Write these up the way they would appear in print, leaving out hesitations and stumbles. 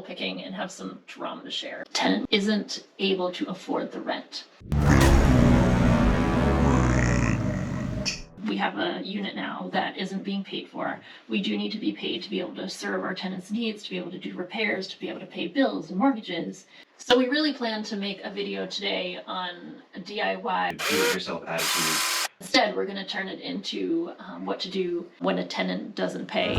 picking and have some drama to share. Tenant isn't able to afford the rent. We have a unit now that isn't being paid for. We do need to be paid to be able to serve our tenants' needs, to be able to do repairs, to be able to pay bills and mortgages. So we really plan to make a video today on a DIY do-it-yourself attitude. Instead, we're going to turn it into what to do when a tenant doesn't pay.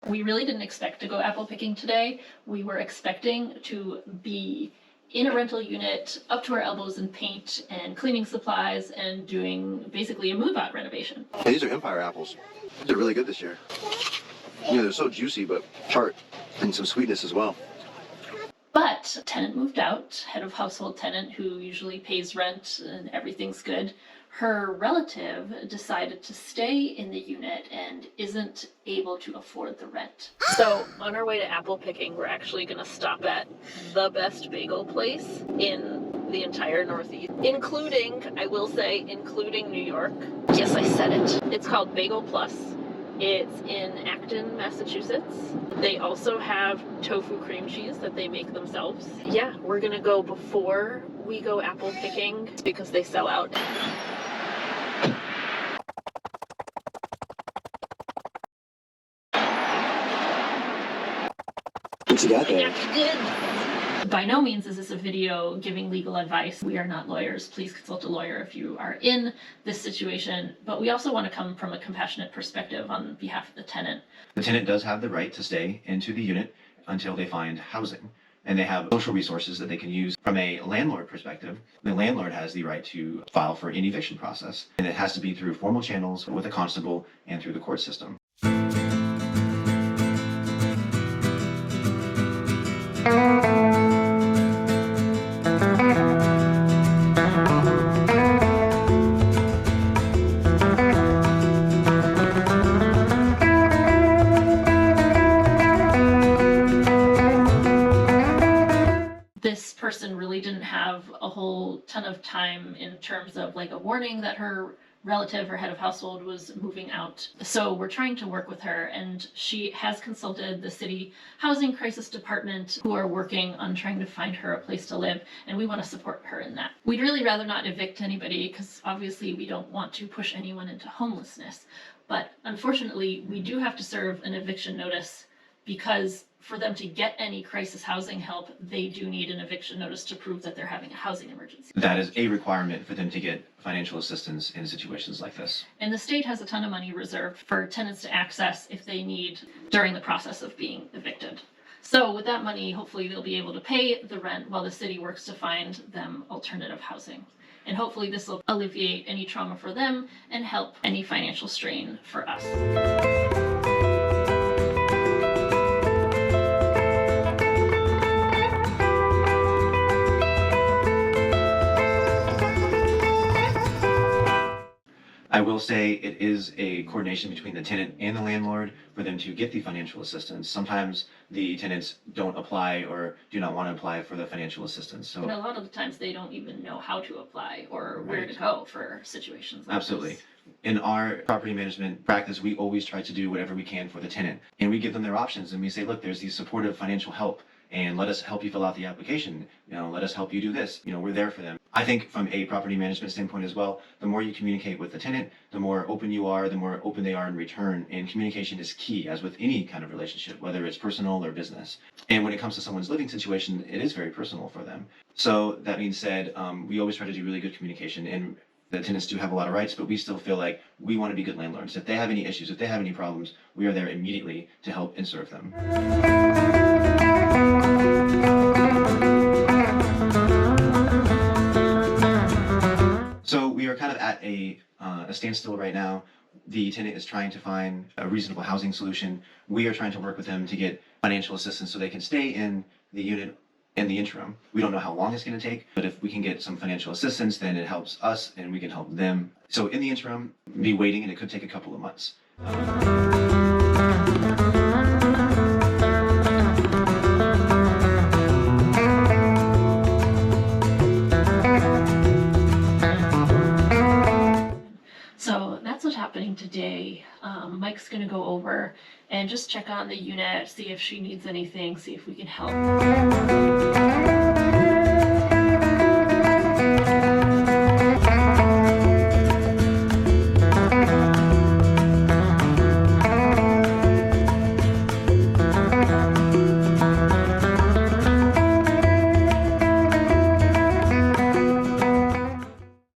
We really didn't expect to go apple picking today. We were expecting to be in a rental unit up to our elbows in paint and cleaning supplies and doing basically a move-out renovation. Hey, these are Empire apples. They're really good this year. You know, they're so juicy, but tart and some sweetness as well. But tenant moved out, head of household tenant who usually pays rent and everything's good. Her relative decided to stay in the unit and isn't able to afford the rent. So on our way to apple picking, we're actually going to stop at the best bagel place in the entire Northeast, including, I will say, including New York. Yes, I said it. It's called Bagel Plus. It's in Acton, Massachusetts. They also have tofu cream cheese that they make themselves. Yeah, we're gonna go before we go apple picking because they sell out. What you got there? By no means is this a video giving legal advice. We are not lawyers. Please consult a lawyer if you are in this situation. But we also want to come from a compassionate perspective on behalf of the tenant. The tenant does have the right to stay into the unit until they find housing. And they have social resources that they can use. From a landlord perspective, the landlord has the right to file for an eviction process. And it has to be through formal channels with a constable and through the court system. This person really didn't have a whole ton of time in terms of like a warning that her relative or head of household was moving out. So we're trying to work with her, and she has consulted the city housing crisis department who are working on trying to find her a place to live, and we want to support her in that. We'd really rather not evict anybody because obviously we don't want to push anyone into homelessness. But unfortunately, we do have to serve an eviction notice because for them to get any crisis housing help, they do need an eviction notice to prove that they're having a housing emergency. That is a requirement for them to get financial assistance in situations like this. And the state has a ton of money reserved for tenants to access if they need during the process of being evicted. So with that money, hopefully they'll be able to pay the rent while the city works to find them alternative housing. And hopefully this will alleviate any trauma for them and help any financial strain for us. I will say it is a coordination between the tenant and the landlord for them to get the financial assistance. Sometimes the tenants don't apply or do not want to apply for the financial assistance. And a lot of the times they don't even know how to apply or where to go for situations like Absolutely. this. In our property management practice, we always try to do whatever we can for the tenant. And we give them their options and we say, look, there's these supportive financial help. And let us help you fill out the application. Let us help you do this. We're there for them. I think from a property management standpoint as well, the more you communicate with the tenant, the more open you are, the more open they are in return. And communication is key, as with any kind of relationship, whether it's personal or business. And when it comes to someone's living situation, it is very personal for them. So that being said, we always try to do really good communication. And the tenants do have a lot of rights, but we still feel like we want to be good landlords. If they have any issues, if they have any problems, we are there immediately to help and serve them. So we are kind of at a standstill right now. The tenant is trying to find a reasonable housing solution. We are trying to work with them to get financial assistance so they can stay in the unit in the interim. We don't know how long it's going to take, but if we can get some financial assistance, then it helps us and we can help them. So in the interim, be waiting, and it could take a couple of months. So that's that's what's happening today. Mike's gonna go over and just check on the unit, see if she needs anything, see if we can help.